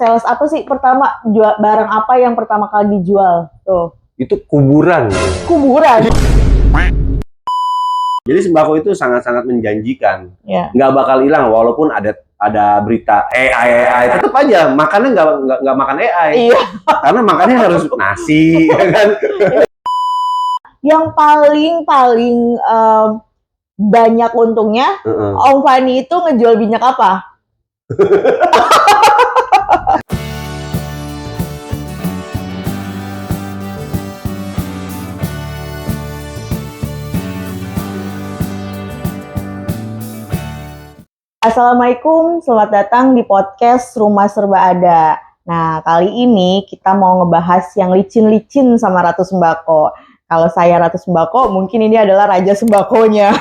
Sales apa sih pertama, jual barang apa yang pertama kali dijual? Tuh. Itu kuburan. Kuburan. Jadi sembako itu sangat-sangat menjanjikan. Ya. Nggak bakal hilang walaupun ada berita AI, tetap aja makannya nggak makan AI. Iya. Karena makannya harus nasi, ya kan? Yang paling banyak untungnya, Om Fani itu ngejual minyak apa? Assalamualaikum, selamat datang di podcast Rumah Serba Ada. Nah, kali ini kita mau ngebahas yang licin-licin sama Ratu Sembako. Kalau saya Ratu Sembako, mungkin ini adalah Raja Sembakonya.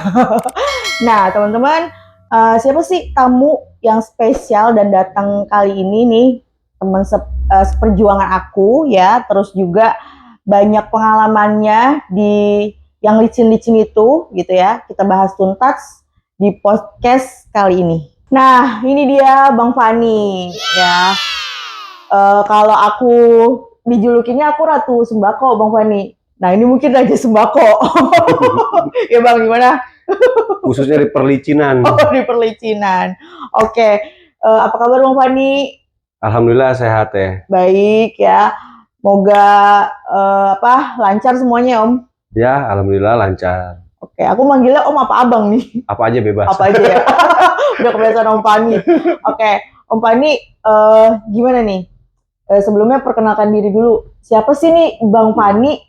Nah, teman-teman, siapa sih tamu yang spesial dan datang kali ini nih? Teman seperjuangan aku ya, terus juga banyak pengalamannya di yang licin-licin itu gitu ya. Kita bahas tuntas di podcast kali ini. Nah, ini dia Bang Fani ya. Kalau aku dijulukinya aku Ratu Sembako, Bang Fani. Nah, ini mungkin Raja Sembako. Ya Bang, gimana? Khususnya di perlicinan. Oh, di perlicinan. Oke. Apa kabar Bang Fani? Alhamdulillah sehat ya. Baik ya. Moga lancar semuanya Om. Ya, alhamdulillah lancar. Oke, aku manggilnya Om apa Abang nih? Apa aja bebas. Apa aja ya? Udah kebiasaan Om Fani. Oke, Om Fani, gimana nih? Sebelumnya perkenalkan diri dulu. Siapa sih nih Bang Fani?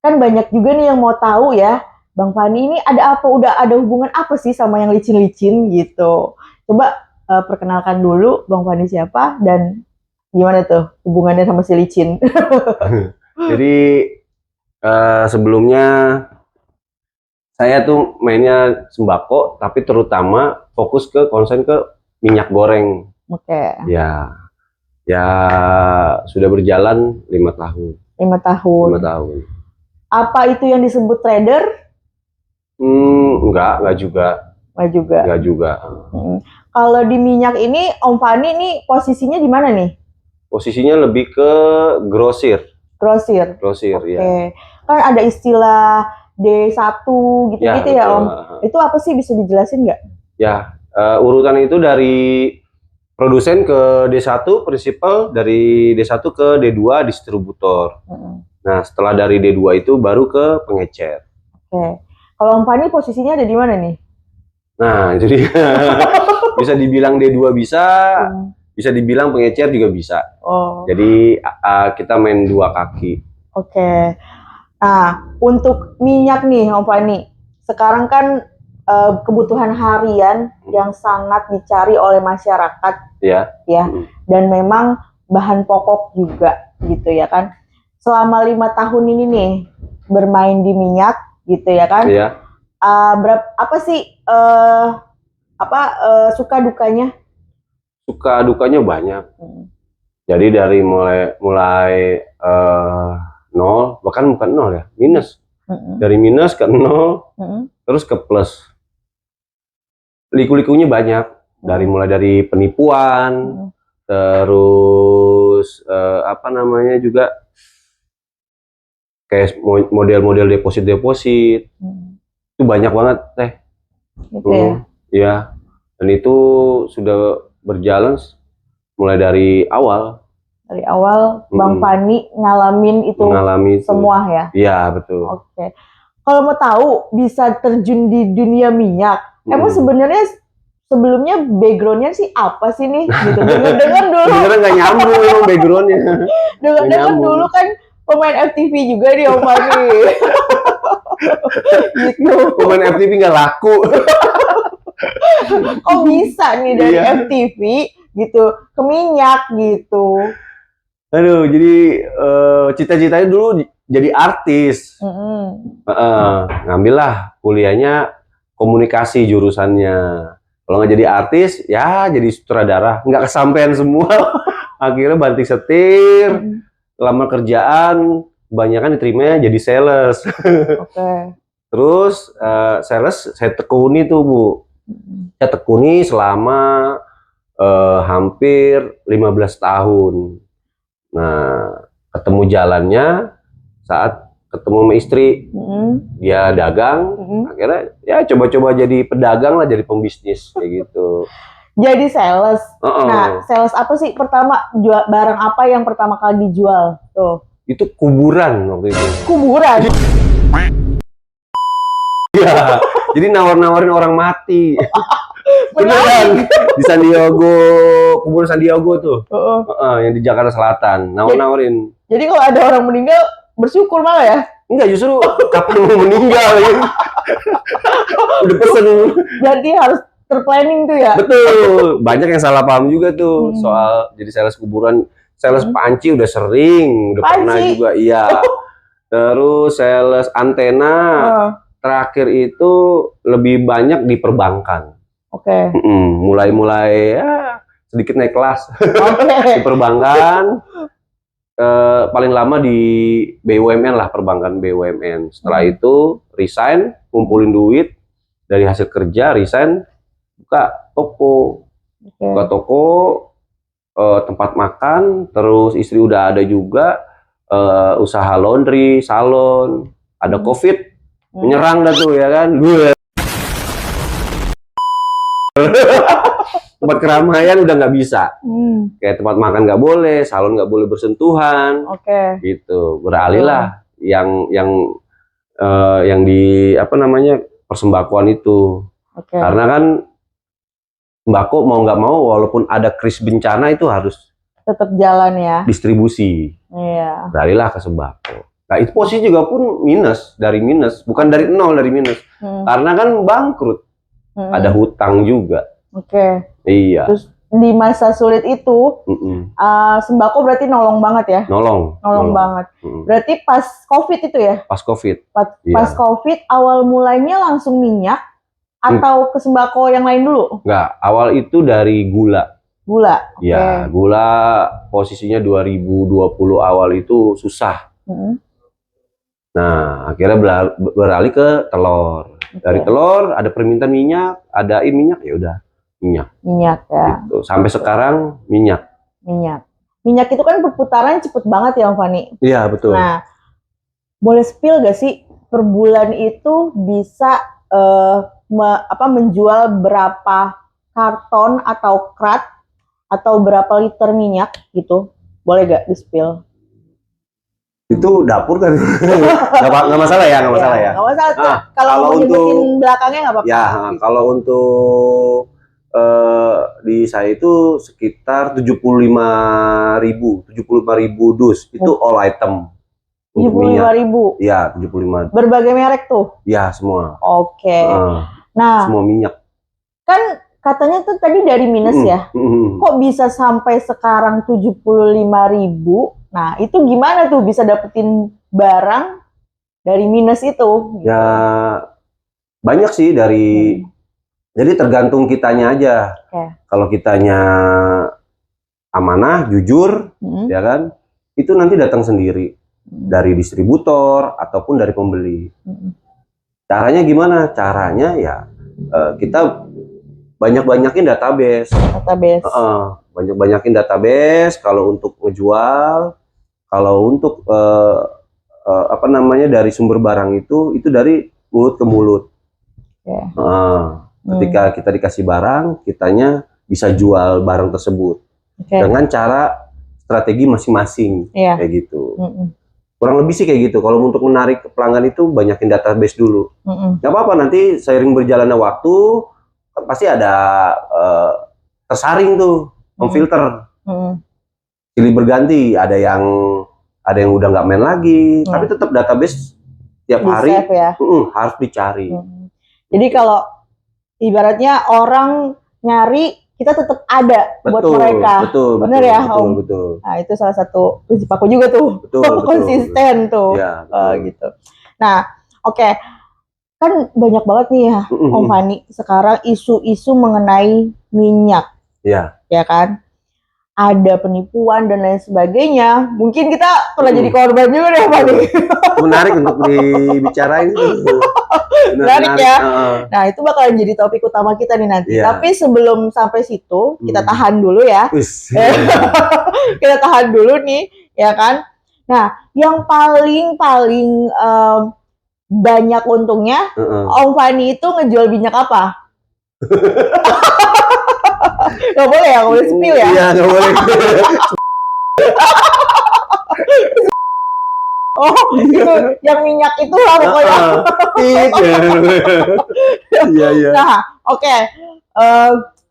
Kan banyak juga nih yang mau tahu ya. Bang Fani ini ada apa? Udah ada hubungan apa sih sama yang licin-licin gitu? Coba perkenalkan dulu Bang Fani siapa dan gimana tuh hubungannya sama si licin? Jadi sebelumnya saya tuh mainnya sembako, tapi terutama fokus ke konsen ke minyak goreng. Oke. Ya sudah berjalan 5 tahun. 5 tahun. 5 tahun. Apa itu yang disebut trader? Enggak juga. Enggak juga. Kalau di minyak ini, Om Fani nih posisinya di mana nih? Posisinya lebih ke grosir. Grosir, ya. Kan ada istilah D1 gitu-gitu ya Om. Itu apa sih, bisa dijelasin nggak? Ya, urutan itu dari produsen ke D1 prinsipal, dari D1 ke D2 distributor. Nah, setelah dari D2 itu baru ke pengecer. Oke. Kalau Om Fani posisinya ada di mana nih? Nah, itu dia. Bisa dibilang D2 bisa, bisa dibilang pengecer juga bisa. Oh. Jadi kita main 2 kaki. Oke. Nah, untuk minyak nih Om Fani, sekarang kan kebutuhan harian yang sangat dicari oleh masyarakat, ya, dan memang bahan pokok juga, gitu ya kan. Selama 5 tahun ini nih bermain di minyak, gitu ya kan. Iya. Apa sih suka dukanya? Suka dukanya banyak. Jadi dari mulai 0, bahkan bukan 0 ya, minus. Dari minus ke 0, terus ke plus. Liku-likunya banyak. Mulai dari penipuan, terus juga kayak model-model deposit. Itu banyak banget teh. Gitu ya? Iya. Dan itu sudah berjalan mulai dari awal. Dari awal Bang Fani ngalamin itu semua ya? Iya, betul. Oke. Kalau mau tahu bisa terjun di dunia minyak, emang sebenarnya sebelumnya backgroundnya sih apa sih nih? Gitu. Dengar dulu. Sebenarnya nggak nyambung emang backgroundnya. Dengar dulu kan pemain FTV juga nih Om Fani. Gitu. Pemain FTV nggak laku. Oh bisa nih dari FTV gitu ke minyak gitu. Aduh, jadi cita-citanya dulu jadi artis. Ngambillah kuliahnya komunikasi jurusannya. Kalau nggak jadi artis, ya jadi sutradara. Nggak kesampean semua. Akhirnya banting setir, lama kerjaan, kebanyakan diterimanya jadi sales. Oke. Terus sales saya tekuni tuh Bu. Saya tekuni selama hampir 15 tahun. Nah, ketemu jalannya saat ketemu sama istri. Dia dagang, akhirnya ya coba-coba jadi pedagang lah, jadi pembisnis kayak gitu. Jadi sales. Nah, sales apa sih pertama, jual barang apa yang pertama kali dijual? Tuh. Itu kuburan waktu itu. Kuburan? Iya, jadi nawar-nawarin orang mati. Beneran, di San Diego, kuburan San Diego tuh. Yang di Jakarta Selatan, nawar-nawarin. Jadi kalau ada orang meninggal, bersyukur malah ya? Enggak, justru kapan mau meninggal ya. Udah pesen. Jadi harus terplanning tuh ya? Betul, banyak yang salah paham juga tuh soal jadi sales kuburan. Sales panci udah sering, udah pernah juga, iya. Terus sales antena, terakhir itu lebih banyak di perbankan. Oke. Mulai ya sedikit naik kelas. Di perbankan, paling lama di BUMN lah, perbankan BUMN. Setelah itu resign, kumpulin duit dari hasil kerja, resign, buka toko, tempat makan, terus istri udah ada juga, usaha laundry, salon, ada COVID, menyerang dah tuh ya kan, tempat keramaian udah nggak bisa, kayak tempat makan nggak boleh, salon nggak boleh bersentuhan, gitu, beralihlah yang di apa namanya persembakoan itu, karena kan sembako mau nggak mau walaupun ada kris bencana itu harus tetap jalan ya, distribusi. Iya. Beralihlah ke sembako. Nah itu posisi juga pun dari minus, bukan dari nol, dari minus, karena kan bangkrut, ada hutang juga. Iya. Terus di masa sulit itu sembako berarti nolong banget ya? Nolong banget. Berarti pas COVID itu ya? Pas COVID. Pas COVID awal mulainya langsung minyak atau ke sembako yang lain dulu? Enggak, awal itu dari gula. Ya, gula posisinya 2020 awal itu susah. Nah, akhirnya beralih ke telur. Dari telur ada permintaan minyak, ada minyak, ya udah minyak ya. Gitu. Sampai sekarang minyak itu kan perputaran cepet banget ya Om Fani. Iya betul. Nah, boleh spill gak sih per bulan itu bisa menjual berapa karton atau krat atau berapa liter minyak gitu? Boleh gak di spill? Itu dapur kan? Nggak masalah ya, nggak masalah ya. Nggak masalah. Kalau mau nyebutin belakangnya nggak apa-apa. Ya, kalau untuk di saya itu sekitar 75.000 dus. Itu all item. 75.000? Iya, 75. Berbagai merek tuh? Iya, semua. Nah, semua minyak. Kan katanya tuh tadi dari minus ya? Kok bisa sampai sekarang 75.000? Nah, itu gimana tuh bisa dapetin barang dari minus itu? Ya, banyak sih dari... Jadi tergantung kitanya aja. Kalau kitanya amanah, jujur, ya kan, itu nanti datang sendiri dari distributor ataupun dari pembeli. Caranya gimana? Caranya ya kita banyak-banyakin database. Banyak-banyakin database. Kalau untuk ngejual, kalau untuk dari sumber barang itu dari mulut ke mulut. Ketika kita dikasih barang, kitanya bisa jual barang tersebut dengan cara strategi masing-masing, kayak gitu. Kurang lebih sih kayak gitu. Kalau untuk menarik pelanggan itu banyakin database dulu. Gak apa-apa, nanti seiring berjalannya waktu pasti ada tersaring tuh, memfilter, pilih berganti. Ada yang udah nggak main lagi, tapi tetap database tiap hari harus dicari. Jadi kalau ibaratnya orang nyari, kita tetap ada buat mereka. Bener ya, Om? Betul. Nah, itu salah satu prinsip aku juga tuh. Konsisten tuh. Ya, gitu. Nah, kan banyak banget nih ya, Om Fani, sekarang isu-isu mengenai minyak. Ya kan? ada penipuan dan lain sebagainya, mungkin kita pernah jadi korban juga deh Pak nih. Menarik untuk dibicarain. Menarik ya. Nah, itu bakalan jadi topik utama kita nih nanti. Iya. Tapi sebelum sampai situ, kita tahan dulu ya. Wis. Kita tahan dulu nih, ya kan? Nah, yang paling banyak untungnya, Om Fani itu ngejual minyak apa? Gak boleh ya, gak boleh spill ya? Iya, gak boleh. Oh, itu yang minyak itu lah pokoknya. Iya. Nah, oke.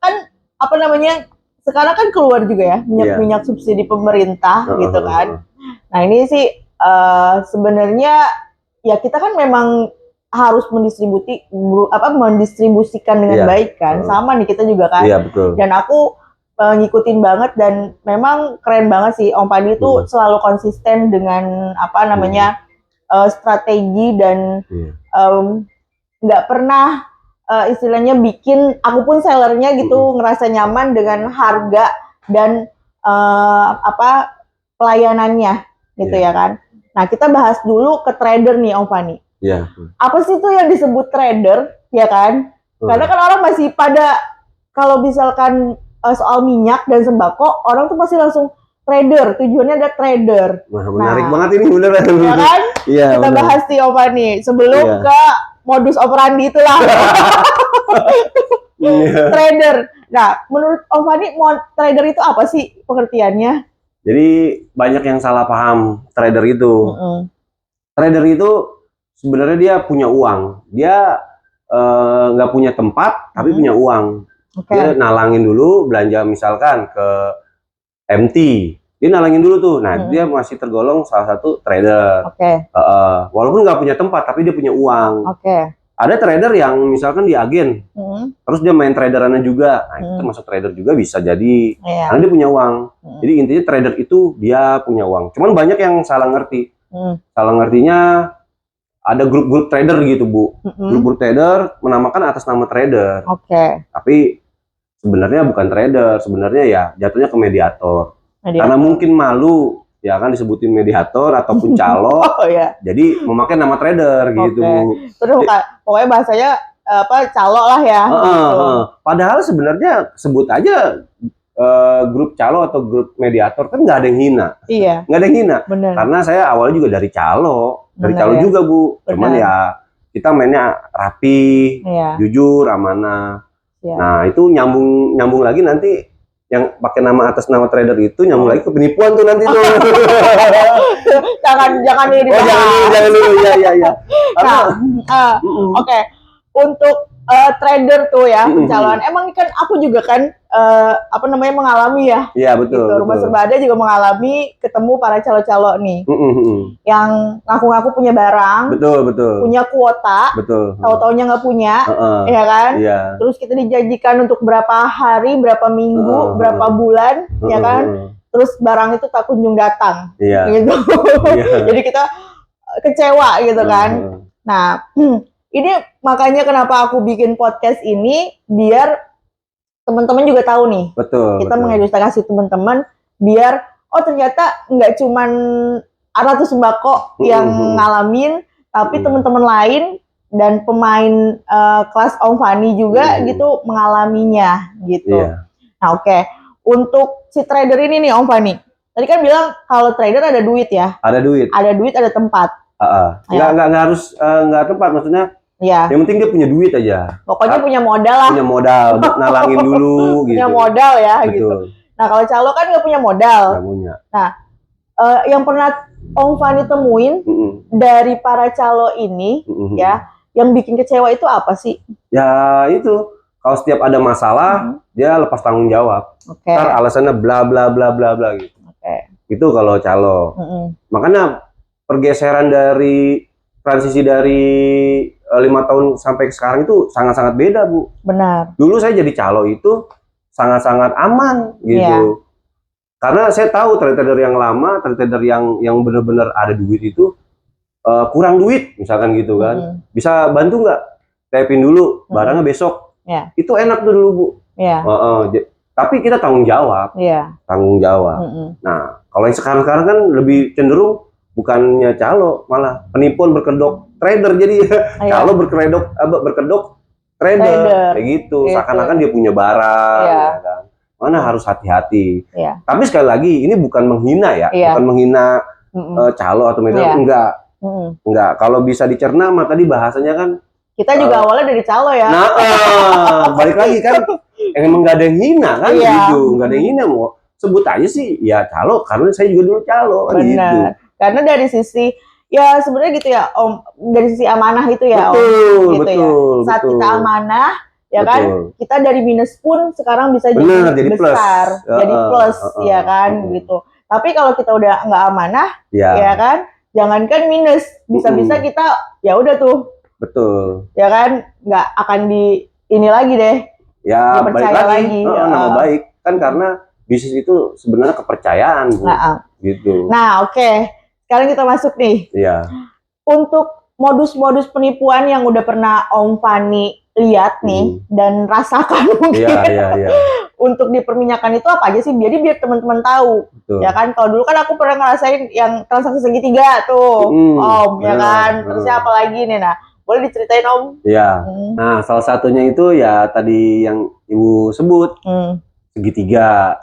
Kan apa namanya? Sekarang kan keluar juga ya minyak subsidi pemerintah gitu kan. Nah, ini sih sebenarnya ya kita kan memang harus mendistribusikan dengan baik kan. Sama nih kita juga kan. Iya, betul. Dan aku ngikutin banget dan memang keren banget sih Om Padi itu selalu konsisten dengan apa namanya strategi dan nggak pernah istilahnya bikin aku pun sellernya gitu ngerasa nyaman dengan harga dan pelayanannya gitu ya kan. Nah, kita bahas dulu ke trader nih Om Fani. Iya. Apa sih tuh yang disebut trader ya kan? Karena kan orang masih pada kalau misalkan soal minyak dan sembako, orang tuh pasti langsung trader, tujuannya ada trader. Wah, menarik banget ini beneran. Ya kan? Iya, kita bahas nih Om Fani sebelum ke modus operandi itulah. Trader. Nah, menurut Om Fani, trader itu apa sih pengertiannya? Jadi banyak yang salah paham trader itu. Trader itu sebenarnya dia punya uang. Dia nggak punya tempat, tapi punya uang. Dia nalangin dulu belanja misalkan ke MT. Dia nalangin dulu tuh. Nah, dia masih tergolong salah satu trader. Walaupun nggak punya tempat, tapi dia punya uang. Ada trader yang misalkan di agen, terus dia main traderannya juga. Nah, itu termasuk trader juga bisa jadi. Karena dia punya uang. Jadi intinya trader itu dia punya uang. Cuman banyak yang salah ngerti. Salah ngertinya ada grup-grup trader gitu, Bu. Grup-grup trader menamakan atas nama trader. Tapi sebenarnya bukan trader. Sebenarnya ya jatuhnya ke mediator. Karena mungkin malu ya kan disebutin mediator ataupun calo. Jadi memakai nama trader gitu. Terus pokoknya bahasanya calo lah ya. Padahal sebenarnya sebut aja grup calo atau grup mediator kan nggak ada yang hina. Nggak ada yang hina. Karena saya awalnya juga dari calo. Dari calo juga, Bu. Cuman ya kita mainnya rapi, jujur, amanah. Nah, itu nyambung lagi nanti yang pakai nama atas nama trader itu nyambung lagi ke penipuan tuh nanti tuh. jangan ini dibahas. Jangan dulu ya. Oke. Untuk trader tuh ya pencalonan. Emang kan aku juga kan mengalami ya. Iya, betul. Gitu. Rumah Serba Ada juga mengalami ketemu para calo-calo nih. Yang ngaku-ngaku punya barang. Betul. Punya kuota. Tahu-taunya nggak punya. Ya kan? Terus kita dijanjikan untuk berapa hari, berapa minggu, berapa bulan, ya kan? Terus barang itu tak kunjung datang. Gitu. Jadi kita kecewa gitu kan. Nah, ini makanya kenapa aku bikin podcast ini biar teman-teman juga tahu nih. Kita mengedukasi teman-teman biar ternyata nggak cuman Ratu Sembako yang ngalamin, tapi teman-teman lain dan pemain kelas Om Fani juga gitu mengalaminya gitu. Nah, untuk si trader ini nih Om Fani. Tadi kan bilang kalau trader ada duit ya. Ada duit, ada tempat. Nggak harus nggak tempat, maksudnya. Yang penting dia punya duit aja. Pokoknya punya modal lah. Punya modal, nalangin dulu gitu. Punya modal ya gitu. Nah, kalau calo kan nggak punya modal. Nggak punya. Nah, yang pernah Om Fani temuin dari para calo ini ya, yang bikin kecewa itu apa sih? Ya itu, kalau setiap ada masalah dia lepas tanggung jawab. Ntar alasannya bla bla bla bla bla gitu. Itu kalau calo. Makanya pergeseran dari transisi dari 5 tahun sampai sekarang itu sangat-sangat beda, Bu. Benar. Dulu saya jadi calo itu sangat-sangat aman gitu. Karena saya tahu trader yang lama, trader yang benar-benar ada duit itu kurang duit misalkan gitu kan. Bisa bantu nggak? Tapin dulu barangnya besok. Itu enak tuh dulu, Bu. Tapi kita tanggung jawab. Iya. Tanggung jawab. Nah, kalau yang sekarang-sekarang kan lebih cenderung bukannya calo, malah penipuan berkedok trader. Jadi calo berkedok trader. Kayak gitu. Seakan-akan dia punya barang. Ya kan? Mana harus hati-hati. Tapi sekali lagi, ini bukan menghina ya. Bukan menghina calo atau trader. Enggak. Kalau bisa dicerna, mah tadi bahasanya kan kita juga awalnya dari calo ya. Nah, balik lagi kan, emang nggak ada yang hina kan, gitu, nggak ada yang hina, mau sebut aja sih, ya calo, karena saya juga dulu calo, gitu. Karena dari sisi, ya sebenarnya gitu ya, Om, dari sisi amanah itu ya, betul, Om, gitu betul, ya. Saat kita amanah, ya kan, kita dari minus pun sekarang bisa jadi besar, jadi plus, ya kan, gitu. Tapi kalau kita udah nggak amanah, ya kan, jangankan minus, bisa-bisa kita, ya udah tuh. Betul. Ya kan, nggak akan ini lagi deh. Ya, balik lagi. Nama baik. Kan karena bisnis itu sebenarnya kepercayaan, Bu. Gitu. Nah, oke. Sekarang kita masuk nih. Iya. Untuk modus-modus penipuan yang udah pernah Om Fani lihat nih, dan rasakan mungkin. Iya. Untuk di perminyakan itu apa aja sih? Jadi biar teman-teman tahu. Betul. Ya kan, kalau dulu kan aku pernah ngerasain yang transaksi segitiga tuh, Om, ya kan. Terusnya apa lagi nih, nah. Boleh diceritain, Om? Iya. Nah, salah satunya itu ya tadi yang Ibu sebut, segitiga.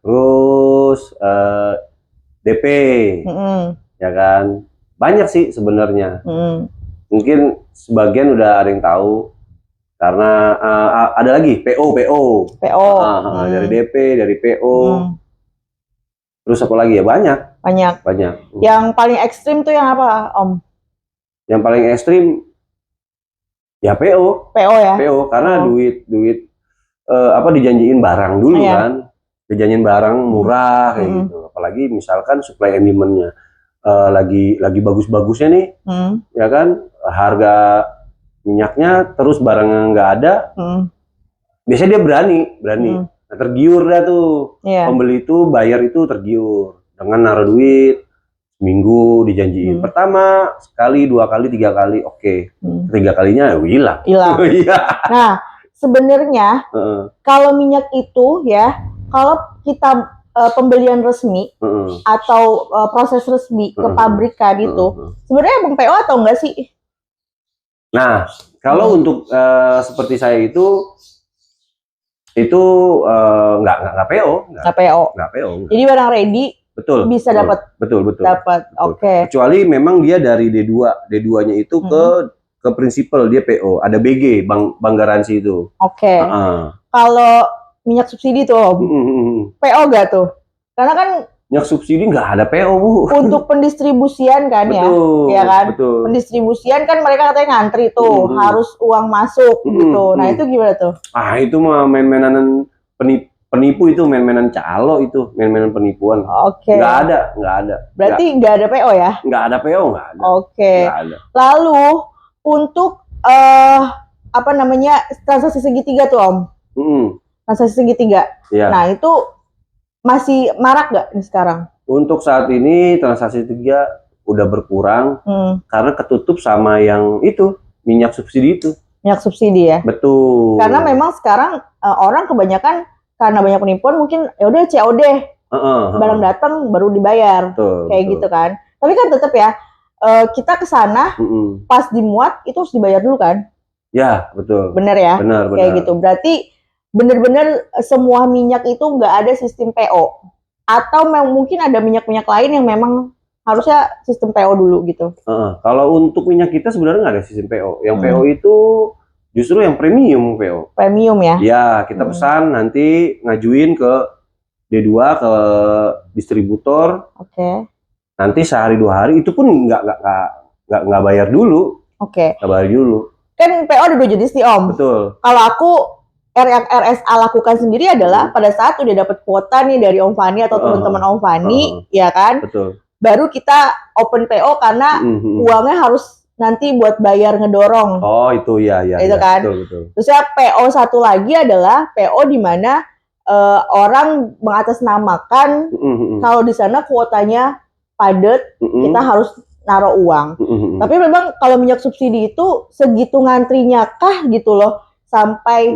Terus DP, ya kan. Banyak sih sebenarnya. Mungkin sebagian udah ada yang tahu. Karena ada lagi PO. Dari DP, dari PO. Terus apa lagi ya? Banyak. Yang paling ekstrim tuh yang apa, Om? Yang paling ekstrim ya PO ya. PO karena duit dijanjiin barang dulu kan. Dijanjiin barang murah kayak gitu. Apalagi misalkan supply and demand-nya lagi bagus-bagusnya nih. Ya kan, harga minyaknya terus barangnya nggak ada. Biasanya dia berani. Nah, tergiur dah tuh. Pembeli itu, bayar itu tergiur dengan naruh duit. Minggu dijanjiin pertama sekali, 2 kali, 3 kali, oke. 3 kalinya hilang. Nah, sebenarnya kalau minyak itu ya, kalau kita pembelian resmi atau proses resmi ke pabrikan itu, sebenarnya emang PO atau enggak sih? Nah, kalau untuk seperti saya itu nggak PO. Nggak PO. Jadi barang ready. Betul. Bisa dapat. Betul. Oke. Kecuali memang dia dari D2. D2-nya itu ke prinsipal dia PO. Ada BG, bank garansi itu. Oke. Kalau minyak subsidi tuh, PO nggak tuh? Karena kan minyak subsidi nggak ada PO, Bu. Untuk pendistribusian kan ya kan? Betul. Pendistribusian kan mereka katanya ngantri tuh, harus uang masuk gitu. Nah, itu gimana tuh? Itu mah main-mainan penipu itu, main-mainan calo itu, main-mainan penipuan. Oke. Nggak ada. Berarti nggak ada PO ya? Nggak ada PO, nggak ada. Oke. Lalu untuk transaksi segitiga tuh, Om. Transaksi segitiga. Nah, itu masih marak nggak nih sekarang? Untuk saat ini transaksi segitiga udah berkurang karena ketutup sama yang itu, minyak subsidi itu. Minyak subsidi ya? Betul. Karena memang sekarang orang kebanyakan karena banyak penipuan mungkin ya udah COD, barang datang baru dibayar, kayak gitu kan. Tapi kan tetap ya kita ke sana pas dimuat itu harus dibayar dulu kan? Ya, betul. Bener ya? Benar. Kayak gitu. Berarti bener-bener semua minyak itu nggak ada sistem PO, atau mungkin ada minyak-minyak lain yang memang harusnya sistem PO dulu gitu. Kalau untuk minyak kita sebenarnya nggak ada sistem PO. Yang PO itu justru yang premium PO. Premium ya? Ya, kita pesan nanti ngajuin ke D2 ke distributor. Nanti sehari 2 hari itu pun nggak bayar dulu. Nggak bayar dulu. Kan PO ada 2 jenis nih, Om. Betul. Kalau aku yang RSA lakukan sendiri adalah pada saat udah dapat kuota nih dari Om Fani atau teman-teman Om Fani, ya kan? Betul. Baru kita open PO karena uangnya harus nanti buat bayar ngedorong. Oh, itu ya. Itu kan. Betul. Terus ya PO satu lagi adalah PO di mana orang mengatasnamakan kalau di sana kuotanya padat, kita harus naruh uang. Tapi memang kalau minyak subsidi itu segitu ngantrinya kah gitu loh, sampai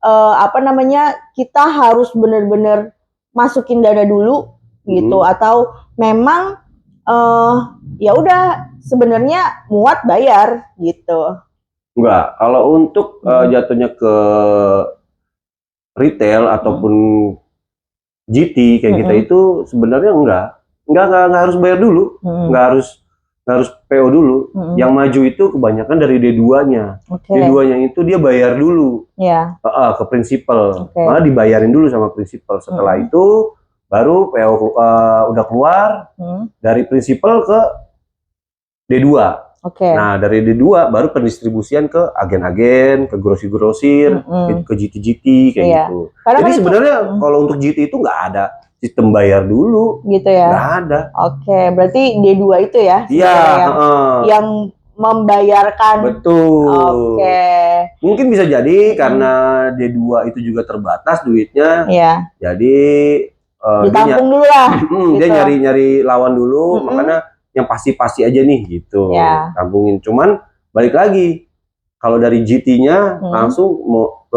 apa namanya, kita harus benar-benar masukin dana dulu gitu, atau memang ya udah sebenarnya muat bayar gitu. Enggak, kalau untuk jatuhnya ke retail ataupun GT kayak kita itu sebenarnya enggak harus bayar dulu, enggak harus PO dulu. Yang maju itu kebanyakan dari D2-nya. D2-nya itu dia bayar dulu. Ke prinsipal. Malah dibayarin dulu sama prinsipal. Setelah itu baru PO udah keluar dari prinsipal ke D2. Nah, dari D2 baru pendistribusian ke agen-agen, ke grosir-grosir, ke GT-GT kayak gitu. Karena jadi sebenarnya kalau untuk GT itu nggak ada sistem bayar dulu. Gitu ya? Nggak ada. Berarti D2 itu ya? Iya. Yang membayarkan. Betul. Mungkin bisa jadi karena D2 itu juga terbatas duitnya. Jadi ditampung dulu lah. Dia nyari-nyari lawan dulu, makanya yang pasti-pasti aja nih gitu, tampungin. Cuman balik lagi, kalau dari GT-nya langsung mau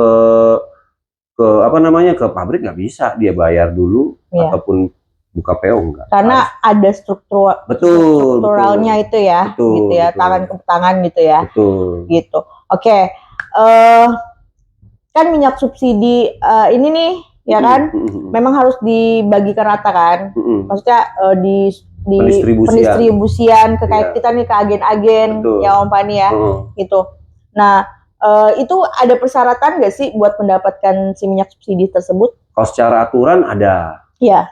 ke apa namanya, ke pabrik nggak bisa dia bayar dulu ataupun buka PO enggak. Karena ada strukturalnya itu ya, gitu ya, tangan ke tangan gitu ya. Gitu. Kan minyak subsidi ini nih ya kan, memang harus dibagikan rata kan, maksudnya di pendistribusian ke kayak kita nih, ke agen-agen ya Om Pani ya, gitu. Nah, itu ada persyaratan nggak sih buat mendapatkan si minyak subsidi tersebut? Kalau secara aturan ada. Ya,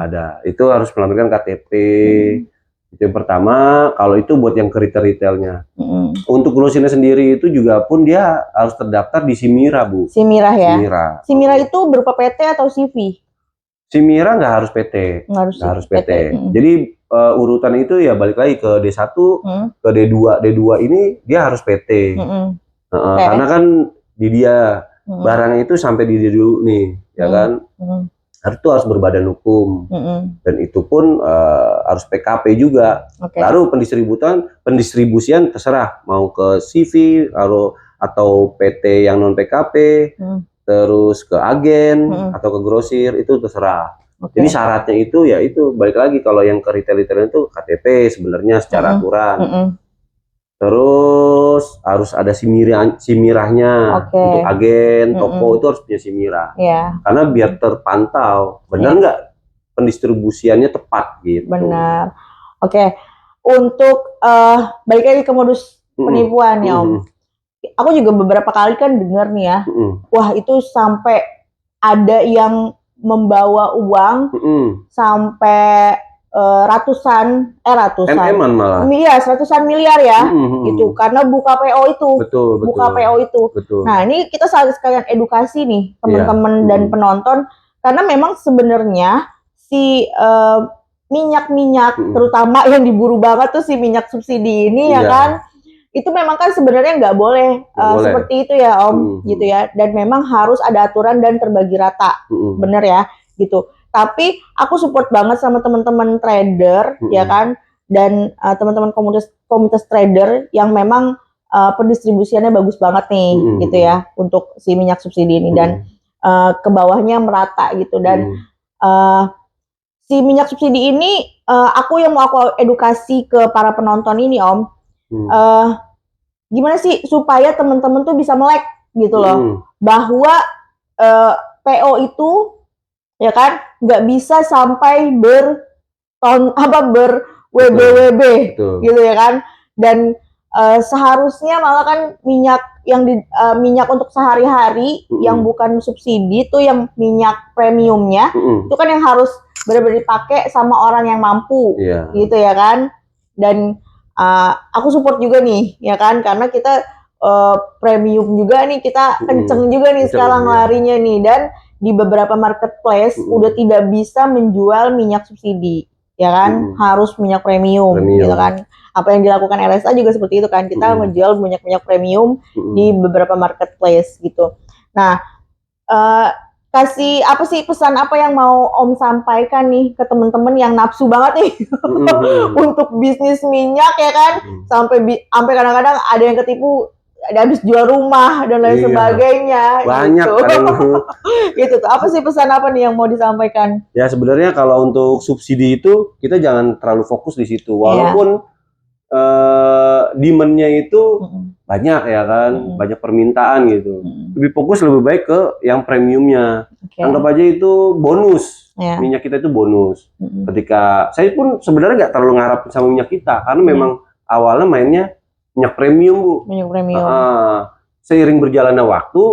ada. Itu harus melampirkan KTP. Itu yang pertama. Kalau itu buat yang ke retail-retailnya. Untuk grosirnya sendiri itu juga pun dia harus terdaftar di Simira, Bu. Simira ya? Simira itu berupa PT atau CV? Simira nggak harus PT. Nggak harus PT. Jadi urutan itu ya balik lagi ke D1, ke D2. D2 ini dia harus PT. Karena kan di dia barangnya itu sampai di dia dulu nih, ya kan? Itu harus berbadan hukum. Dan itu pun harus PKP juga. Baru pendistribusian terserah mau ke CV atau PT yang non PKP. Terus ke agen atau ke grosir itu terserah. Jadi syaratnya itu ya itu balik lagi, kalau yang ke retail itu KTP sebenarnya secara aturan. Terus harus ada simirahnya untuk agen, toko itu harus punya simira. Karena biar terpantau benar nggak pendistribusiannya tepat gitu. Benar. Untuk balik lagi ke modus penipuan ya Om. Aku juga beberapa kali kan dengar nih ya, wah itu sampai ada yang membawa uang sampai ratusan malah. Iya, ratusan miliar ya, gitu. Karena buka PO itu. Buka PO itu. Nah, ini kita sekalian edukasi nih teman-teman dan penonton, karena memang sebenarnya si minyak-minyak terutama yang diburu banget tuh si minyak subsidi ini ya kan. Itu memang kan sebenarnya nggak boleh seperti itu ya Om, gitu ya. Dan memang harus ada aturan dan terbagi rata, bener ya, gitu. Tapi aku support banget sama teman-teman trader, ya kan, dan teman-teman komunitas trader yang memang pendistribusiannya bagus banget nih, gitu ya, untuk si minyak subsidi ini dan ke bawahnya merata gitu. Dan si minyak subsidi ini aku mau edukasi ke para penonton ini Om. Gimana sih supaya teman-teman tuh bisa melek gitu loh, bahwa PO itu ya kan nggak bisa sampai WB gitu ya kan, dan seharusnya malah kan minyak untuk sehari-hari yang bukan subsidi tuh yang minyak premiumnya itu kan yang harus benar-benar dipakai sama orang yang mampu gitu ya kan. Dan aku support juga nih ya kan, karena kita premium juga nih, kita kenceng juga nih sekarang larinya nih, dan di beberapa marketplace udah tidak bisa menjual minyak subsidi ya kan, harus minyak premium gitu kan. Apa yang dilakukan RSA juga seperti itu kan, kita menjual minyak premium di beberapa marketplace gitu. Nah, kasih apa sih, pesan apa yang mau Om sampaikan nih ke teman-teman yang nafsu banget nih untuk bisnis minyak ya kan, sampai kadang-kadang ada yang ketipu habis jual rumah dan lain Iya. sebagainya. Banyak gitu. kadang. Gitu tuh. Apa sih pesan apa nih yang mau disampaikan? Ya sebenarnya kalau untuk subsidi itu kita jangan terlalu fokus di situ. Walaupun demand-nya itu banyak ya kan, banyak permintaan gitu. Lebih fokus lebih baik ke yang premiumnya. Oke. Anggap aja itu bonus. Ya. Minyak kita itu bonus. Ketika saya pun sebenarnya nggak terlalu ngarapin sama minyak kita karena memang awalnya mainnya minyak premium, Bu. Minyak premium. Seiring berjalannya waktu,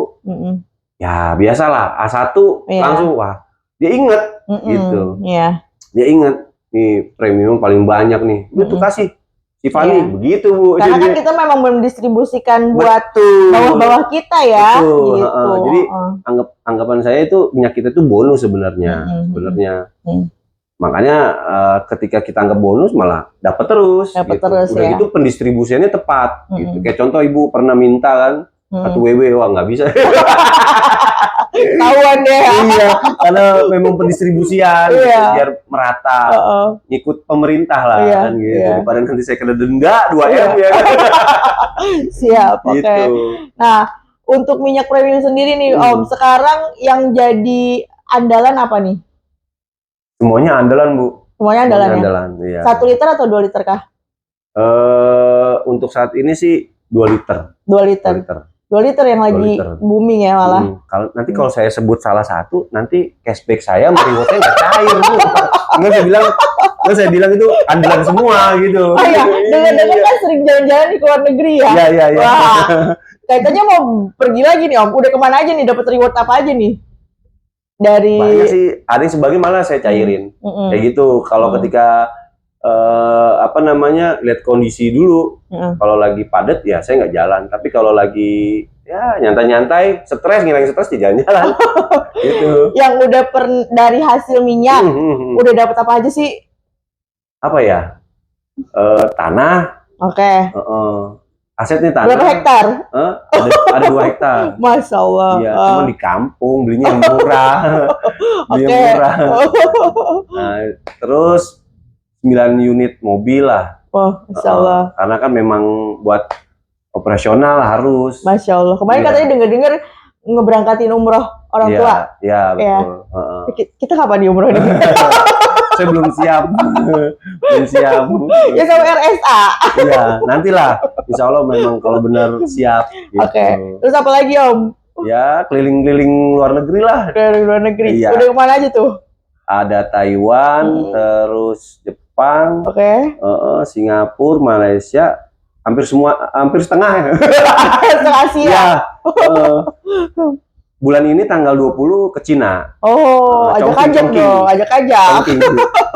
ya biasalah A1 Iya. langsung wah dia inget gitu. Iya. Dia inget nih premium paling banyak nih. Itu kasih si Fani Iya. begitu, Bu. Karena kan Jadi- kita memang mendistribusikan buat Betul. bawah-bawah kita ya. Betul, Gitu. jadi anggapan saya itu minyak kita itu bonus sebenarnya. Makanya ketika kita anggap bonus malah dapat terus. Dapat gitu. terus, Udah ya. gitu pendistribusiannya tepat. Gitu. Kayak contoh ibu pernah minta kan satu WW, wah nggak bisa. Tahuan deh. Iya, karena memang pendistribusian Iya. biar merata, ikut pemerintah lah Iya, kan gitu. iya. Daripada nanti saya kena denda 2M Iya. ya. Siap, oke. Gitu. Nah, untuk minyak premium sendiri nih Om, sekarang yang jadi andalan apa nih? Semuanya andalan, Bu. Semuanya andalan ya? Andalan, iya. 1 liter atau 2 liter kah? Untuk saat ini sih 2 liter. 2 2 liter. liter. 2 liter yang 2 lagi liter. booming ya malah. Kalau saya sebut salah satu, nanti cashback saya sama rewardnya nggak cair, Bu. Nggak saya bilang itu andalan semua gitu. Oh iya, dengar-dengar kan sering jalan-jalan di luar negeri ya? Iya. Wah, kayaknya mau pergi lagi nih Om. Udah kemana aja nih? Dapat reward apa aja nih? Dari Banyak sih, ada yang sebagian malah saya cairin. Kayak gitu. Kalau ketika lihat kondisi dulu. Kalau lagi padat ya saya nggak jalan. Tapi kalau lagi ya nyantai-nyantai, ngilangin stres di jalan-jalan. Gitu. yang udah dari hasil minyak, udah dapat apa aja sih? Apa ya? Tanah. Oke. Aset nih tanah. Berapa hektar? Ada 2 hektar. Masya Allah. Iya, cuma di kampung belinya yang murah. Belinya Oke. murah. Nah, terus 9 unit mobil lah. Wah, Masya Allah. Karena kan memang buat operasional harus. Masya Allah. Kemarin Iya. katanya dengar-dengar ngeberangkatin umroh orang tua. Iya, Iya. betul. Kita kapan di umroh nih? Saya belum siap. Belum siap. Ya sama RSA. Iya, nantilah. Insya Allah memang kalau benar siap. Gitu. Oke. Terus apa lagi Om? Ya, keliling-keliling luar negeri lah. Dari luar negeri. Iya. Udah kemana aja tuh? Ada Taiwan, terus Jepang, Oke. Singapura, Malaysia, hampir setengah. Asia. Ya. Bulan ini tanggal 20 ke Cina. Oh, ajak-ajak Chongqing. dong, ajak-ajak. Chongqing.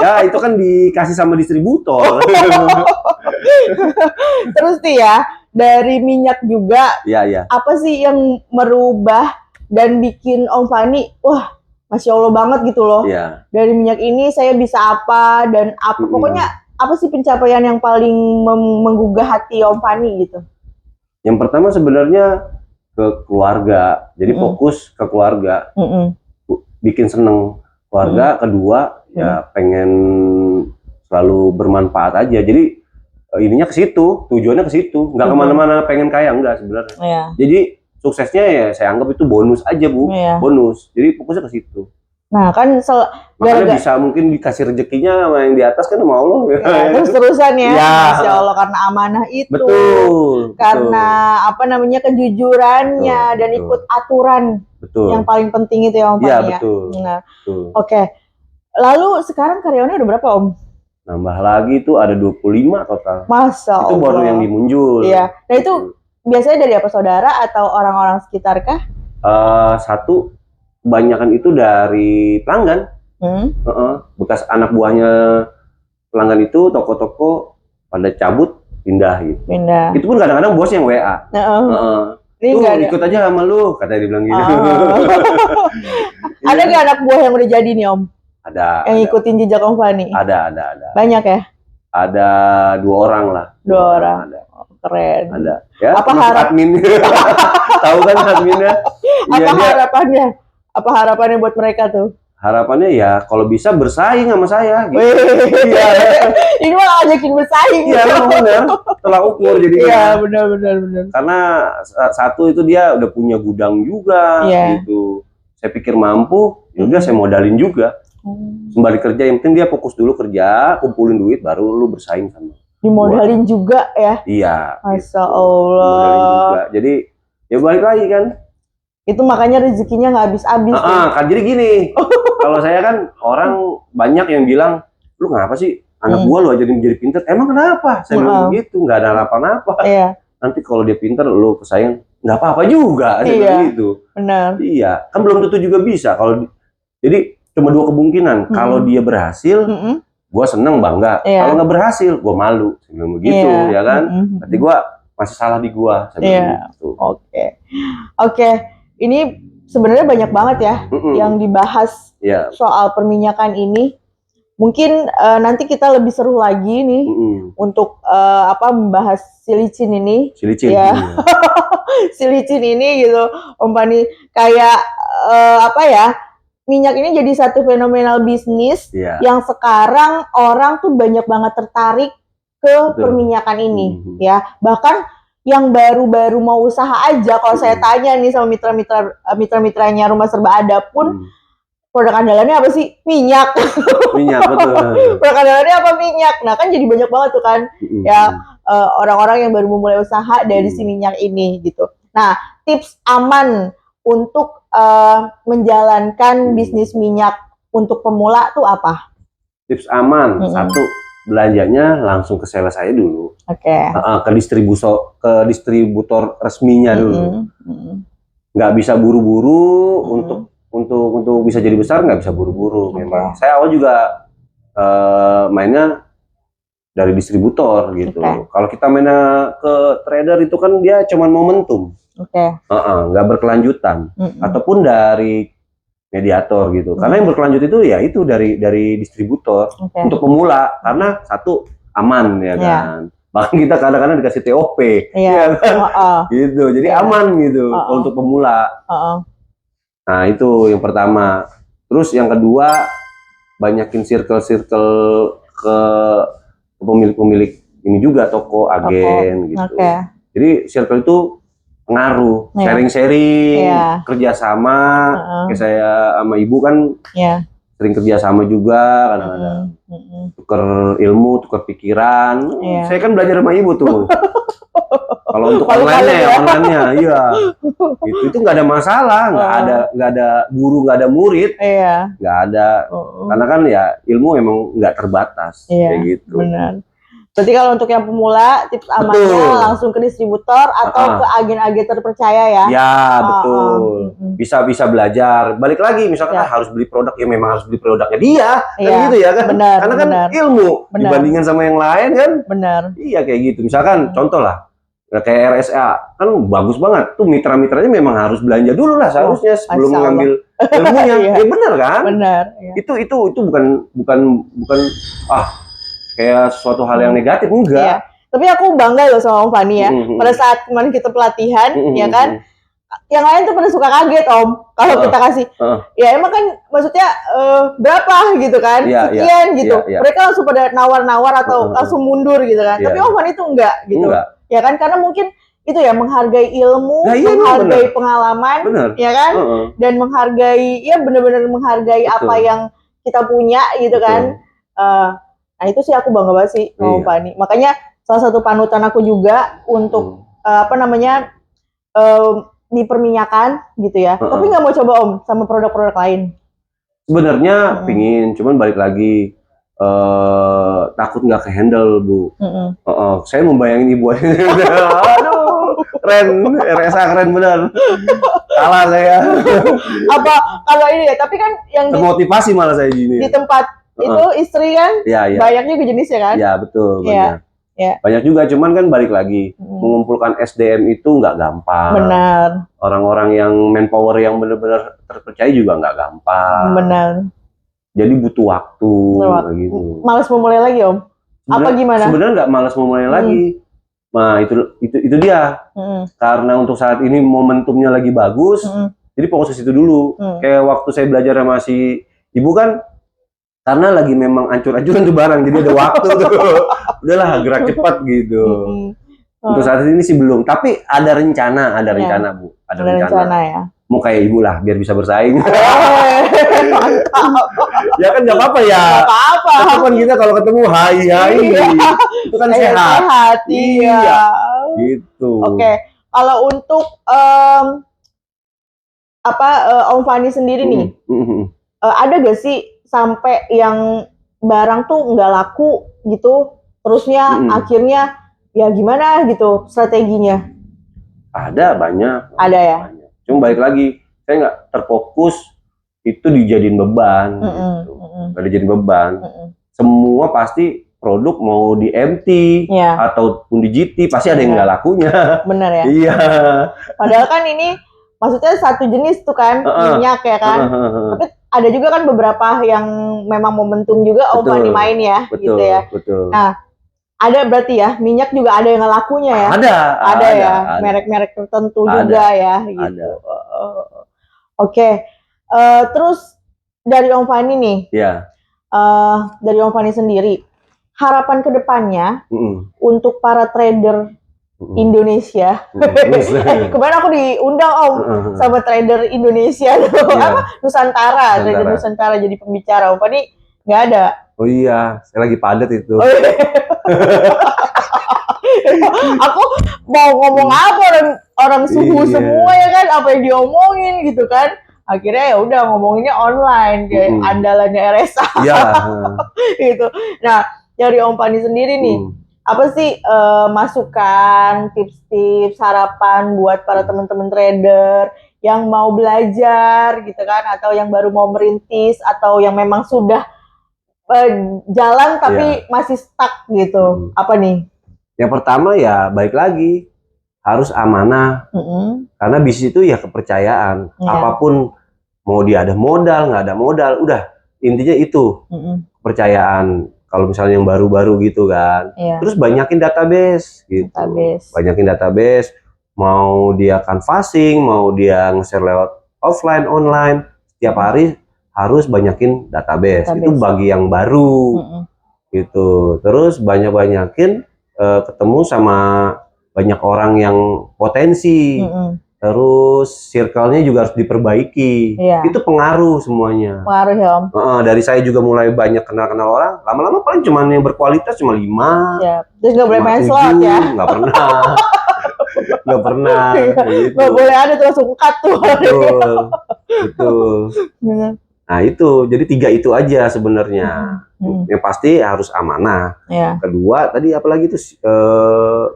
Ya, itu kan dikasih sama distributor. Terus nih ya, dari minyak juga, Iya. apa sih yang merubah dan bikin Om Fani, wah, Masya Allah banget gitu loh. Iya. Dari minyak ini saya bisa apa dan apa, pokoknya apa sih pencapaian yang paling menggugah hati Om Fani gitu? Yang pertama sebenarnya ke keluarga. Jadi fokus ke keluarga. Bikin seneng keluarga. Kedua, ya pengen selalu bermanfaat aja. Jadi ininya ke situ, tujuannya ke situ. Nggak kemana-mana pengen kaya, enggak sebenarnya. Iya. Jadi suksesnya ya saya anggap itu bonus aja, Bu. Iya. Bonus. Jadi fokusnya ke situ. Nah kan Makanya bisa mungkin dikasih rezekinya sama yang di atas kan sama Allah. ya, terus-terusan ya, Ya. Masya Allah, karena amanah itu. Betul. Karena apa namanya kejujurannya Betul, dan betul. ikut aturan Betul. yang paling penting itu ya Om Iya, Fani ya. betul. Nah, Betul. oke. Lalu sekarang karyawannya udah berapa Om? Nambah lagi itu ada 25 total. Masya Allah. Itu baru yang dimunjul. Iya. Nah itu biasanya dari apa, saudara atau orang-orang sekitar kah? Satu, kebanyakan itu dari pelanggan. Bekas anak buahnya pelanggan itu, toko-toko pada cabut, pindah gitu. Pindah. Itu pun kadang-kadang bos yang WA. Ini Tuh nggak ada. ikut aja sama lu, katanya dibilang gitu. Ada nggak anak buah yang udah jadi nih Om? Ada. Yang ngikutin jejak Om Fani? Ada. Banyak ya? Ada 2 orang lah. 2 orang. Ada. Keren. Ada. Ya, Apa termasuk harap- admin. Tahu kan adminnya? Iya, Apa dia harapannya? Apa harapannya buat mereka tuh? harapannya ya kalau bisa bersaing sama saya gitu. Iya. Ini malah ajakin bersaing. Iya, benar. Tolak ukur jadinya. Iya, benar. Karena satu itu dia udah punya gudang juga gitu. Saya pikir mampu, ya udah saya modalin juga. Sembari kerja, yang penting dia fokus dulu kerja, kumpulin duit, baru lu bersaing sama. Dimodalin juga ya? Iya. Masya Allah. Dimodalin juga. Jadi ya balik lagi kan. Itu makanya rezekinya nggak habis-habis. Kan jadi gini. Kalau saya kan orang banyak yang bilang, lu ngapa sih anak gua lu aja jadi pinter? Emang kenapa? Saya bilang begitu, nggak ada apa-apa. Iya. Nanti kalau dia pinter, lu pesaing nggak apa-apa juga. Iya. Gitu. Benar. Iya. Kan belum tentu juga bisa. Jadi cuma dua kemungkinan. Kalau dia berhasil, gua seneng bangga. Kalau nggak berhasil, gua malu. Saya bilang begitu, ya kan? Berarti gua masih salah di gua. Saya bilang gitu. Oke. Ini sebenarnya banyak banget ya yang dibahas soal perminyakan ini. Mungkin nanti kita lebih seru lagi nih untuk membahas si licin ini. Si licin. Ya. Si licin ini gitu, Om Fani, kayak minyak ini jadi satu fenomenal bisnis yang sekarang orang tuh banyak banget tertarik ke perminyakan ini ya. Bahkan yang baru-baru mau usaha aja, kalau saya tanya nih sama mitra-mitranya Rumah Serba Ada pun, produk andalannya apa sih? Minyak. Minyak, betul. Produk andalannya apa? Minyak. Nah kan jadi banyak banget tuh kan ya orang-orang yang baru memulai usaha dari si minyak ini gitu. Nah, tips aman untuk menjalankan bisnis minyak untuk pemula tuh apa? Tips aman, satu, belanjanya langsung ke seller saya dulu. Ke distributor resminya dulu. Nggak bisa buru-buru untuk bisa jadi besar, nggak bisa buru-buru. Memang saya awal juga mainnya dari distributor gitu. Kalau kita mainnya ke trader itu kan dia cuman momentum. Nggak berkelanjutan. Ataupun dari mediator gitu. Karena yang berkelanjut itu dari distributor untuk pemula. Karena satu aman ya kan. Bahkan kita kadang-kadang dikasih TOP ya kan. Gitu. Jadi aman gitu untuk pemula. Nah, itu yang pertama. Terus yang kedua, banyakin circle-circle ke pemilik-pemilik ini juga, toko, agen gitu. Jadi circle itu pengaruh, sharing-sharing, kerjasama. Kayak saya sama ibu kan sering kerjasama juga, kadang-kadang tuker ilmu, tuker pikiran. Saya kan belajar sama ibu tuh. Kalau untuk online-nya, iya. Itu nggak ada masalah, nggak ada guru, nggak ada murid, nggak ada. Karena kan ya ilmu emang nggak terbatas, kayak gitu. Benar. Berarti kalau untuk yang pemula, tips amannya langsung ke distributor atau ke agen-agen terpercaya ya? Ya, betul. Bisa belajar. Balik lagi, misalkan harus beli produk, ya memang harus beli produknya dia. Kan gitu ya kan? Benar, karena kan ilmu. Dibandingkan sama yang lain kan? Benar. Iya, kayak gitu. Misalkan, contoh lah. Kayak RSA. Kan bagus banget. Tuh mitra-mitranya memang harus belanja dulu lah seharusnya sebelum mengambil ilmunya. Benar kan? Benar. Itu bukan kayak suatu hal yang negatif, enggak. Tapi aku bangga loh sama Om Fani ya. Pada saat kemarin kita pelatihan, ya kan, yang lain tuh pada suka kaget Om. Kalau kita kasih, ya emang kan maksudnya berapa gitu kan, sekian gitu. Mereka langsung pada nawar-nawar atau langsung mundur gitu kan. Tapi Om Fani tuh enggak gitu. Ya kan, karena mungkin itu ya menghargai ilmu, menghargai pengalaman, ya kan, dan menghargai, ya benar-benar menghargai apa yang kita punya gitu kan. Nah itu sih aku bangga banget sih sama Om Fani. Makanya salah satu panutan aku juga untuk di perminyakan gitu ya. Tapi nggak mau coba Om sama produk-produk lain. Sebenarnya pingin, cuman balik lagi takut nggak ke-handle Bu. Saya membayangin ibu. Aduh, keren, RSA keren benar. Salah saya. Apa kalau ini ya? Tapi kan yang termotivasi malah saya gini. Di tempat itu istri kan banyak juga jenisnya kan? Iya betul, banyak. Banyak juga, cuman kan balik lagi mengumpulkan SDM itu nggak gampang. Benar. Orang-orang yang manpower yang benar-benar terpercaya juga nggak gampang. Benar. Jadi butuh waktu gitu. Males memulai lagi Om? Apa gimana? Sebenarnya nggak males memulai lagi. Nah itu dia. Karena untuk saat ini momentumnya lagi bagus, jadi fokus ke situ dulu. Kayak waktu saya belajar sama si Ibu kan karena lagi memang ancur-ancuran tuh barang, jadi ada waktu tuh. Udahlah gerak cepat gitu. Untuk saat ini sih belum, tapi ada rencana Bu, ada rencana ya. Mau kayak ibu lah, biar bisa bersaing. Mantap. Ya kan nggak apa-apa ya. Nggak apa-apa. Kan kita kalau ketemu hai. Itu kan sehat. Iya. Gitu. Oke. Kalau untuk Om Fani sendiri nih, ada gak sih sampai yang barang tuh nggak laku gitu, terusnya akhirnya ya gimana gitu strateginya? Ada banyak. Ada ya. Banyak. Cuma balik lagi, saya nggak terfokus itu dijadiin beban. Gitu. Nggak dijadiin beban. Semua pasti produk mau di MT ataupun di GT pasti ada yang nggak lakunya. Bener ya. Iya. Padahal kan ini maksudnya satu jenis tuh kan minyak ya kan. Tapi ada juga kan beberapa yang memang momentum juga Om Fani main ya. Betul, gitu ya. Betul. Nah, ada berarti ya minyak juga ada yang lakunya ya. Ada ya. Merek-merek tertentu juga ya. Gitu. Ada. Oke. Terus dari Om Fani nih. Iya. Dari Om Fani sendiri, harapan kedepannya untuk para trader Indonesia. Kemarin aku diundang Om sama trader Indonesia, Nusantara, trader Nusantara jadi pembicara. Om Fani nggak ada. Oh iya, saya lagi padat itu. Aku mau ngomong apa orang suhu semua ya kan, apa yang diomongin gitu kan. Akhirnya ya udah ngomonginnya online kayak andalannya RSA. Iya. Gitu. Nah, dari Om Fani sendiri nih, apa sih masukan, tips-tips, harapan buat para teman-teman trader yang mau belajar gitu kan, atau yang baru mau merintis, atau yang memang sudah jalan tapi masih stuck gitu. Apa nih? Yang pertama ya balik lagi harus amanah. Karena bisnis itu ya kepercayaan. Apapun mau dia ada modal, nggak ada modal, udah intinya itu kepercayaan. Kalau misalnya yang baru-baru gitu kan, terus banyakin database gitu, banyakin database. Mau dia canvassing, mau dia nge-share lewat offline, online, setiap hari harus banyakin database. Itu bagi yang baru gitu. Terus banyakin ketemu sama banyak orang yang potensi. Terus circle-nya juga harus diperbaiki. Itu pengaruh semuanya. Pengaruh ya Om. Dari saya juga mulai banyak kenal-kenal orang. Lama-lama paling cuma yang berkualitas cuma 5. Terus nggak boleh main slot ya? Nggak pernah. Nggak pernah. Gitu. Nggak boleh ada tuh langsung cut tuh. Betul. Nah itu, jadi 3 itu aja sebenarnya. Yang pasti harus amanah. Kedua, tadi apalagi itu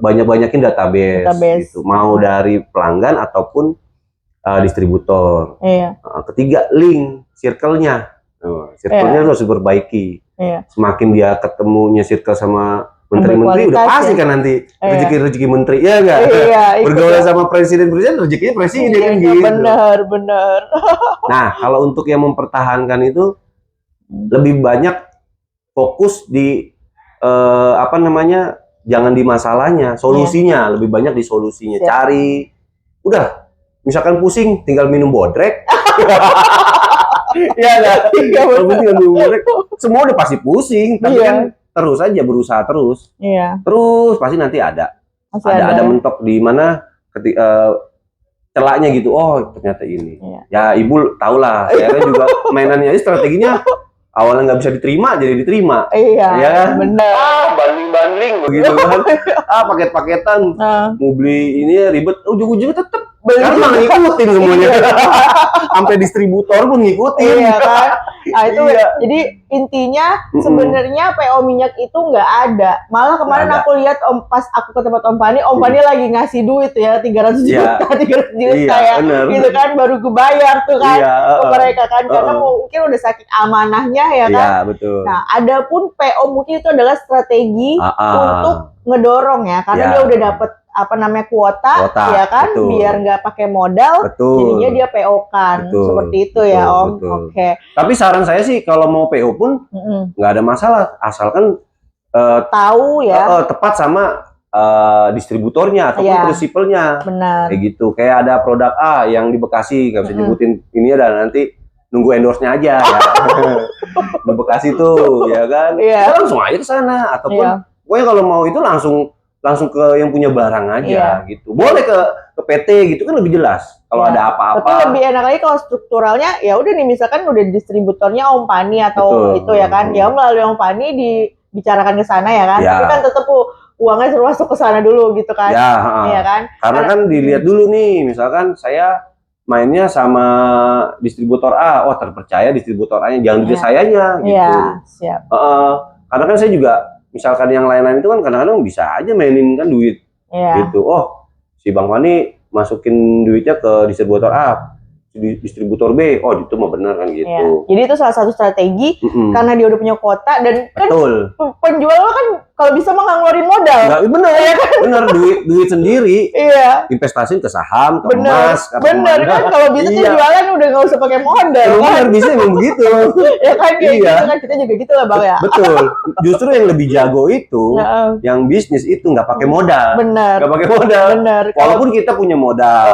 banyak-banyakin database. Gitu. Mau dari pelanggan ataupun distributor. Ketiga, link, circle-nya. Circle-nya harus diperbaiki. Semakin dia ketemunya circle sama menteri-menteri, udah pasti kan nanti rezeki menteri, ya enggak? Bergaul sama presiden rezekinya presiden kan gitu. Benar. Nah, kalau untuk yang mempertahankan itu lebih banyak fokus di jangan di masalahnya, solusinya, lebih banyak di solusinya. Cari, udah, misalkan pusing, tinggal minum bodrek. Iya enggak? Kalau tinggal minum bodrek, semua udah pasti pusing, tapi kan terus aja berusaha terus. Terus pasti nanti ada mentok di mana celaknya gitu. Oh, ternyata ini. Ya, Ibu tahulah. Saya kan juga mainannya strateginya awalnya nggak bisa diterima jadi diterima. Ya, benar. Banding begitu kan. Paket-paketan mau beli ini ribet, ujung-ujungnya tetap karena ngikutin semuanya. Sampai distributor pun ngikutin. Kan? Nah, itu jadi intinya sebenarnya PO minyak itu nggak ada. Malah kemarin aku lihat pas aku ke tempat Om Fani lagi ngasih duit ya 300 juta, 300 juta ya. Gitu kan baru kebayar tuh kan ke mereka kan karena mungkin udah saking amanahnya ya kan. Betul. Nah, adapun PO mungkin itu adalah strategi untuk ngedorong ya karena dia udah dapet kuota ya kan, biar nggak pakai modal, jadinya dia PO kan, seperti itu ya Om. Oke. Tapi saran saya sih kalau mau PO pun nggak ada masalah, asalkan tahu ya, tepat sama distributornya ataupun prinsipalnya. Benar. Kayak gitu, kayak ada produk A yang di Bekasi, nggak bisa nyebutin ini ada nanti nunggu endorse-nya aja ya. Di Bekasi tuh, ya kan? Iya. Kita langsung aja ke sana ataupun pokoknya kalau mau itu langsung ke yang punya barang aja gitu. Boleh ke PT gitu kan lebih jelas kalau ada apa-apa. Tapi lebih enak lagi kalau strukturalnya ya udah nih misalkan udah distributornya Om Pani atau itu ya kan. Ya melalui Om Pani dibicarakan ke sana ya kan. Tapi kan tetap uangnya suruh masuk ke sana dulu gitu kan. Iya kan? Karena kan dilihat dulu nih, misalkan saya mainnya sama distributor A, oh terpercaya distributor A-nya, jangan dilihat sayanya gitu. Iya, siap. Karena kan saya juga misalkan yang lain-lain itu kan kadang-kadang bisa aja mainin kan duit gitu. Oh, si Bang Fani masukin duitnya ke distributor A, distributor B, oh itu mah benar kan gitu. Ya. Jadi itu salah satu strategi karena dia udah punya kuota dan kan penjual lo kan kalau bisa mah nggak ngeluarin modal. Bener, ya kan? Bener duit sendiri. Iya. Investasiin ke saham, ke emas, ke bener kan kalau bisa tuh jualan udah nggak usah pakai modal. Bener bisa emang begitu. Ya kan kayak gitu kan kita juga gitu lah Bang ya. Betul. Justru yang lebih jago itu, yang bisnis itu nggak pakai modal. Bener. Nggak pakai modal. Bener. Walaupun kita punya modal,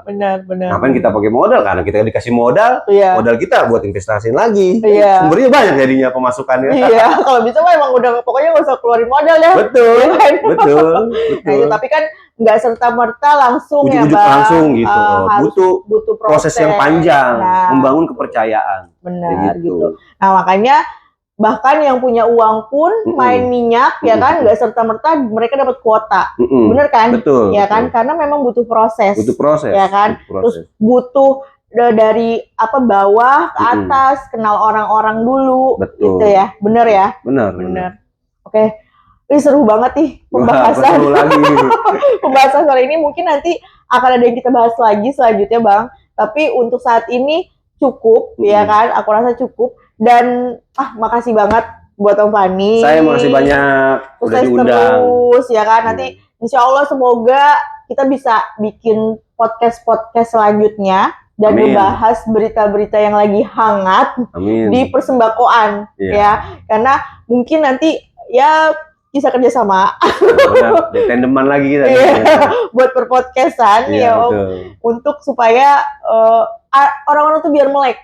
Bener. Ngapain kita pakai modal? Karena kita dikasih modal, modal kita buat investasiin lagi. Sumbernya banyak jadinya pemasukannya. Iya. Kalau bisa mah emang udah pokoknya nggak usah keluarin modal ya. Betul. Nah, itu, tapi kan nggak serta merta langsung ya Bang. Langsung gitu. Butuh proses yang panjang, membangun kepercayaan. Benar gitu. Nah makanya bahkan yang punya uang pun main minyak ya kan nggak serta merta mereka dapat kuota. Bener kan? Betul. Ya kan? Karena memang butuh proses. Ya kan? Terus butuh dari bawah ke atas, kenal orang-orang dulu. Betul. Gitu ya. Bener ya? Bener. Oke. Ini seru banget nih pembahasan. Pembahasan soal ini mungkin nanti akan ada yang kita bahas lagi selanjutnya Bang. Tapi untuk saat ini cukup ya kan? Aku rasa cukup. Dan makasih banget buat Om Fani. Saya makasih banyak udah diundang. Terus ya kan nanti insya Allah semoga kita bisa bikin podcast selanjutnya dan membahas berita-berita yang lagi hangat di persembakoan ya. Karena mungkin nanti ya bisa kerjasama. Tandeman lagi kita. Buat perpodcastan ya Om. Untuk supaya orang-orang tuh biar melek.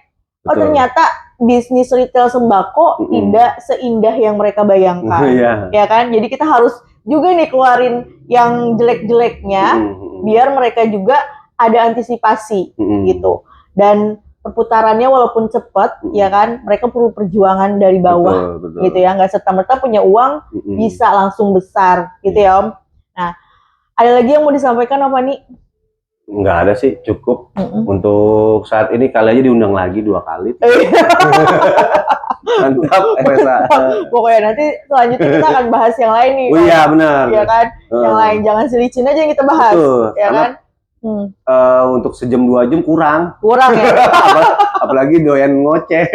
Oh ternyata bisnis retail sembako tidak seindah yang mereka bayangkan. Ya kan? Jadi kita harus juga nih keluarin yang jelek-jeleknya biar mereka juga ada antisipasi gitu. Dan perputarannya walaupun cepat ya kan, mereka perlu perjuangan dari bawah gitu ya. Nggak serta-merta punya uang bisa langsung besar gitu ya Om. Nah, ada lagi yang mau disampaikan Om Fani? Nggak ada sih, cukup. Untuk saat ini kali aja diundang lagi 2 kali. Mantap, RSA. Pokoknya nanti selanjutnya kita akan bahas yang lain nih. Oh iya benar. Ya kan, yang lain jangan selicin aja yang kita bahas. Betul. Ya kan? Untuk sejam 2 jam kurang ya. Apalagi doyan ngoceh.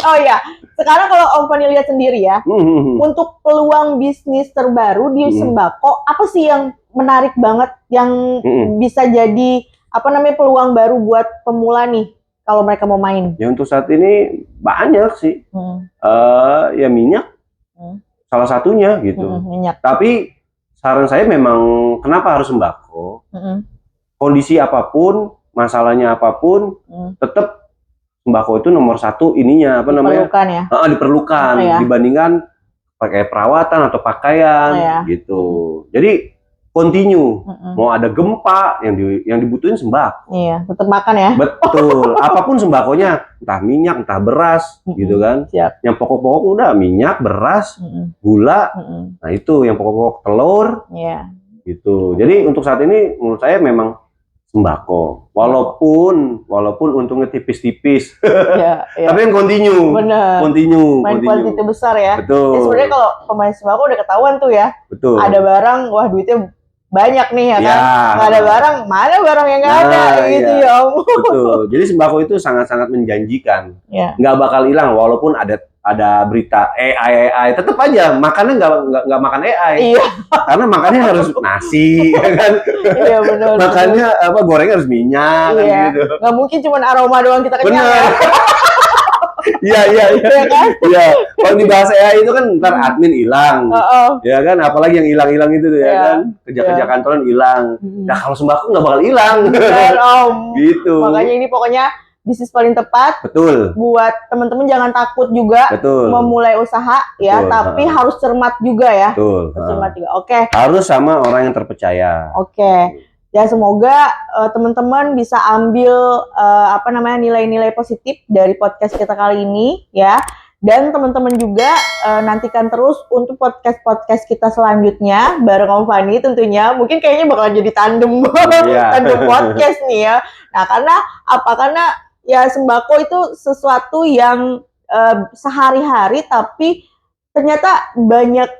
Oh iya, sekarang kalau Om Fani lihat sendiri ya, untuk peluang bisnis terbaru di sembako apa sih yang menarik banget yang bisa jadi peluang baru buat pemula nih kalau mereka mau main? Ya untuk saat ini banyak sih. Ya minyak salah satunya gitu. Minyak. Tapi saran saya memang kenapa harus sembako? Kondisi apapun, masalahnya apapun, tetap sembako itu nomor 1 ininya diperlukan ya? Diperlukan dibandingkan pakai perawatan atau pakaian gitu. Jadi continue. Mau ada gempa yang dibutuhin sembako. Iya, tetap makan ya. Betul. Apapun sembakonya, entah minyak, entah beras, gitu kan. Siap. Yang pokok-pokok udah minyak, beras, gula. Nah itu yang pokok-pokok, telur. Iya. Gitu. Jadi untuk saat ini menurut saya memang sembako. Walaupun untungnya tipis-tipis. Tapi yang continue. Benar. Continue. Main kuantitas besar ya. Betul. Sebenarnya kalau pemain sembako udah ketahuan tuh ya. Betul. Ada barang, wah duitnya banyak nih ya kan. Nggak ada barang, mana barang yang nggak ada gitu ya Om. Betul. Jadi sembako itu sangat-sangat menjanjikan. Nggak bakal hilang walaupun ada berita AI tetap aja makannya nggak makan AI. Karena makannya harus nasi ya kan. Iya benar. Makannya gorengnya harus minyak gitu. Nggak mungkin cuma aroma doang kita kenyang ya. Iya kan? Iya. Kalau di bahasa AI itu kan ntar admin hilang. Ya kan, apalagi yang hilang-hilang itu tuh ya kan. Kerja-kerja kantoran hilang. Nah, kalau sembako nggak bakal hilang. Benar, Om. Gitu. Makanya ini pokoknya bisnis paling tepat. Betul. Buat teman-teman jangan takut juga Betul. memulai usaha ya, Betul. tapi harus cermat juga ya. Betul. Harus cermat juga. Oke. Harus sama orang yang terpercaya. Oke. Ya semoga teman-teman bisa ambil nilai-nilai positif dari podcast kita kali ini ya. Dan teman-teman juga nantikan terus untuk podcast-podcast kita selanjutnya bareng Om Fani tentunya. Mungkin kayaknya bakal jadi tandem tandem podcast nih ya. Nah, karena ya sembako itu sesuatu yang sehari-hari tapi ternyata banyak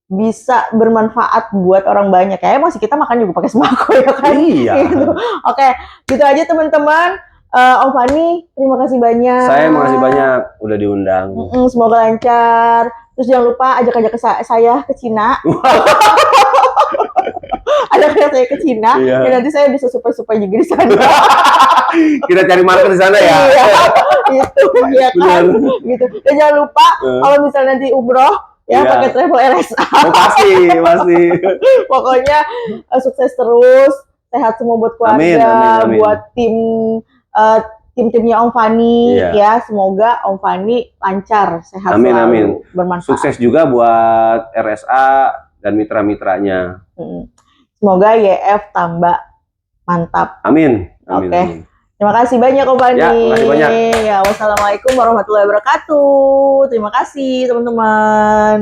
bisa bermanfaat buat orang banyak. Kayaknya masih kita makan juga pakai sembako ya kan? Iya. Gitu. Oke, gitu aja teman-teman. Om Fani, terima kasih banyak. Saya makasih banyak udah diundang. Semoga lancar. Terus jangan lupa ajak saya ke Cina. Ajak saya ke Cina. Iya. Dan nanti saya bisa super juga di sana. Kita cari market di sana ya. Iya, gitu ya kan. Gitu. Dan jangan lupa kalau misalnya nanti umroh ya pakai travel RSA. Oh, pasti. Pokoknya sukses terus, sehat semua buat keluarga, amin. buat tim-timnya Om Fani ya. Semoga Om Fani lancar, sehat selalu, bermanfaat. Sukses juga buat RSA dan mitra-mitranya. Semoga YF tambah mantap. Amin. Oke. Terima kasih banyak Om Fani. Ya, terima kasih banyak. Ya, wassalamualaikum warahmatullahi wabarakatuh. Terima kasih teman-teman.